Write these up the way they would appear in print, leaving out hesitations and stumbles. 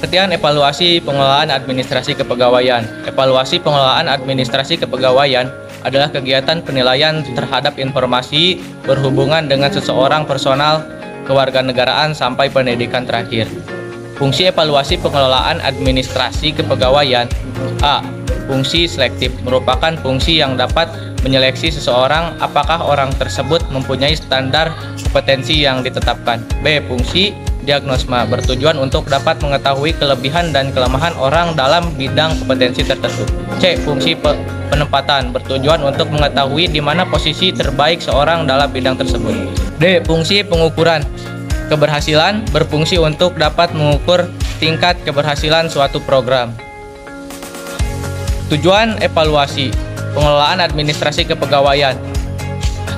Pengertian evaluasi pengelolaan administrasi kepegawaian. Evaluasi pengelolaan administrasi kepegawaian adalah kegiatan penilaian terhadap informasi berhubungan dengan seseorang personal, kewarganegaraan sampai pendidikan terakhir. Fungsi evaluasi pengelolaan administrasi kepegawaian. A. Fungsi selektif merupakan fungsi yang dapat menyeleksi seseorang apakah orang tersebut mempunyai standar kompetensi yang ditetapkan. B. Fungsi diagnosma bertujuan untuk dapat mengetahui kelebihan dan kelemahan orang dalam bidang kompetensi tertentu. C. Fungsi penempatan bertujuan untuk mengetahui di mana posisi terbaik seorang dalam bidang tersebut. D. Fungsi pengukuran keberhasilan berfungsi untuk dapat mengukur tingkat keberhasilan suatu program. Tujuan evaluasi pengelolaan administrasi kepegawaian.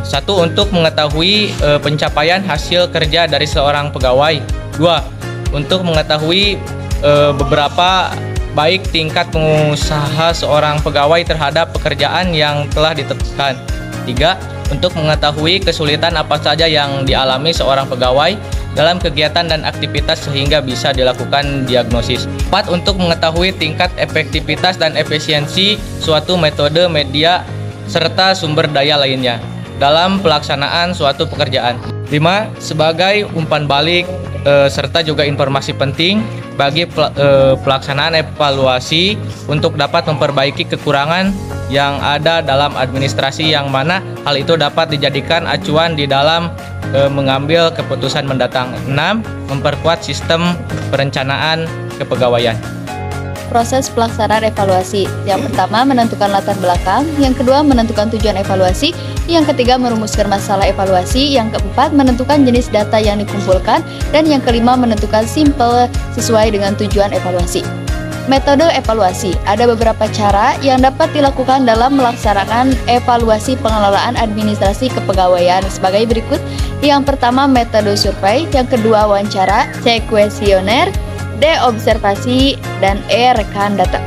1. Untuk mengetahui pencapaian hasil kerja dari seorang pegawai. 2. Untuk mengetahui beberapa baik tingkat pengusaha seorang pegawai terhadap pekerjaan yang telah ditetapkan. 3. Untuk mengetahui kesulitan apa saja yang dialami seorang pegawai dalam kegiatan dan aktivitas sehingga bisa dilakukan diagnosis. 4. Untuk mengetahui tingkat efektivitas dan efisiensi suatu metode, media, serta sumber daya lainnya dalam pelaksanaan suatu pekerjaan. 5. Sebagai umpan balik serta juga informasi penting bagi pelaksanaan evaluasi untuk dapat memperbaiki kekurangan yang ada dalam administrasi, yang mana hal itu dapat dijadikan acuan di dalam mengambil keputusan mendatang. 6. Memperkuat sistem perencanaan kepegawaian. Proses pelaksanaan evaluasi. Yang pertama, menentukan latar belakang. Yang kedua, menentukan tujuan evaluasi. Yang ketiga, merumuskan masalah evaluasi. Yang keempat, menentukan jenis data yang dikumpulkan. Dan yang kelima, menentukan simpel sesuai dengan tujuan evaluasi. Metode evaluasi. Ada beberapa cara yang dapat dilakukan dalam melaksanakan evaluasi pengelolaan administrasi kepegawaian sebagai berikut. Yang pertama, metode survei. Yang kedua, wawancara. C. Kuesioner. D. Observasi. Dan E. Rekan data.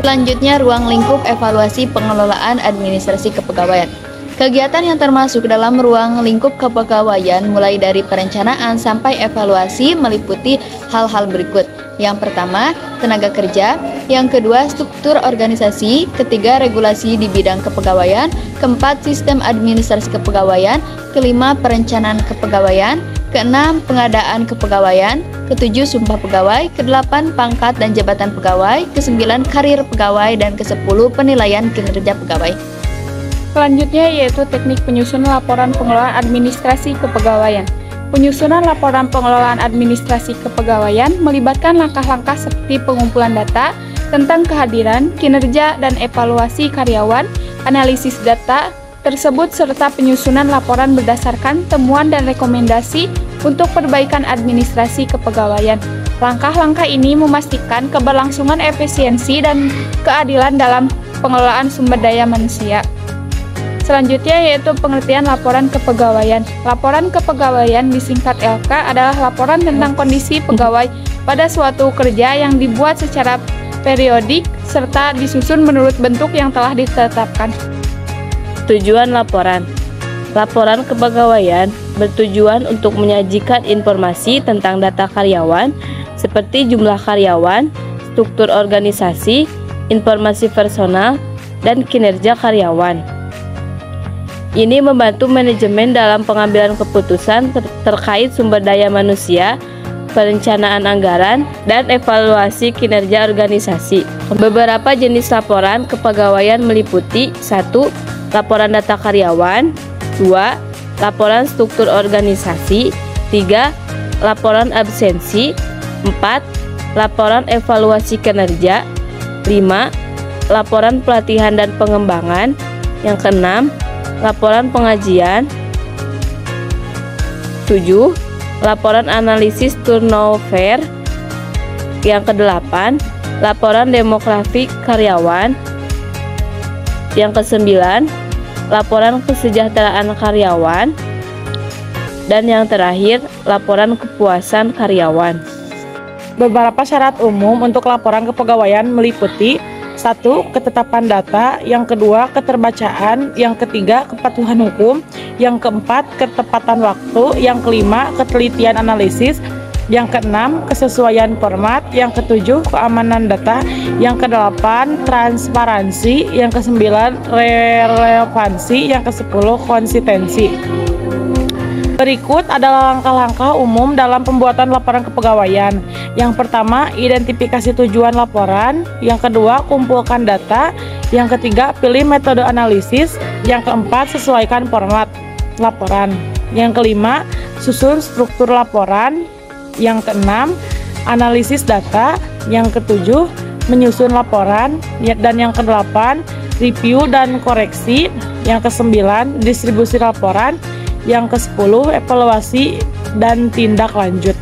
Selanjutnya, ruang lingkup evaluasi pengelolaan administrasi kepegawaian. Kegiatan yang termasuk dalam ruang lingkup kepegawaian mulai dari perencanaan sampai evaluasi meliputi hal-hal berikut. Yang pertama, tenaga kerja. Yang kedua, struktur organisasi. Ketiga, regulasi di bidang kepegawaian. Keempat, sistem administrasi kepegawaian. Kelima, perencanaan kepegawaian. Keenam, pengadaan kepegawaian. Ketujuh, sumpah pegawai. Kedelapan, pangkat dan jabatan pegawai. Kesembilan, karir pegawai. Dan kesepuluh, penilaian kinerja pegawai. Selanjutnya yaitu teknik penyusunan laporan pengelolaan administrasi kepegawaian. Penyusunan laporan pengelolaan administrasi kepegawaian melibatkan langkah-langkah seperti pengumpulan data tentang kehadiran, kinerja, dan evaluasi karyawan, analisis data tersebut, serta penyusunan laporan berdasarkan temuan dan rekomendasi untuk perbaikan administrasi kepegawaian. Langkah-langkah ini memastikan keberlangsungan efisiensi dan keadilan dalam pengelolaan sumber daya manusia. Selanjutnya yaitu pengertian laporan kepegawaian. Laporan kepegawaian disingkat LK adalah laporan tentang kondisi pegawai pada suatu kerja yang dibuat secara periodik serta disusun menurut bentuk yang telah ditetapkan. Tujuan laporan. Laporan kepegawaian bertujuan untuk menyajikan informasi tentang data karyawan seperti jumlah karyawan, struktur organisasi, informasi personal, dan kinerja karyawan. Ini membantu manajemen dalam pengambilan keputusan terkait sumber daya manusia, perencanaan anggaran, dan evaluasi kinerja organisasi. Beberapa jenis laporan kepegawaian meliputi 1. Laporan data karyawan. 2. Laporan struktur organisasi. 3. Laporan absensi. 4. Laporan evaluasi kinerja. 5. Laporan pelatihan dan pengembangan. Yang keenam, laporan pengajian. 7. Laporan analisis turnover. Yang kedelapan, laporan demografi karyawan. Yang kesembilan, laporan kesejahteraan karyawan. Dan yang terakhir, laporan kepuasan karyawan. Beberapa syarat umum untuk laporan kepegawaian meliputi 1. Ketetapan data. Yang kedua, keterbacaan. Yang ketiga, kepatuhan hukum. Yang keempat, ketepatan waktu. Yang kelima, ketelitian analisis. Yang keenam, kesesuaian format. Yang ketujuh, keamanan data. Yang kedelapan, transparansi. Yang kesembilan, relevansi. Yang kesepuluh, konsistensi. Berikut adalah langkah-langkah umum dalam pembuatan laporan kepegawaian. Yang pertama, identifikasi tujuan laporan. Yang kedua, kumpulkan data. Yang ketiga, pilih metode analisis. Yang keempat, sesuaikan format laporan. Yang kelima, susun struktur laporan. Yang keenam, analisis data. Yang ketujuh, menyusun laporan. Dan yang kedelapan, review dan koreksi. Yang kesembilan, distribusi laporan. Yang ke-10, evaluasi dan tindak lanjut.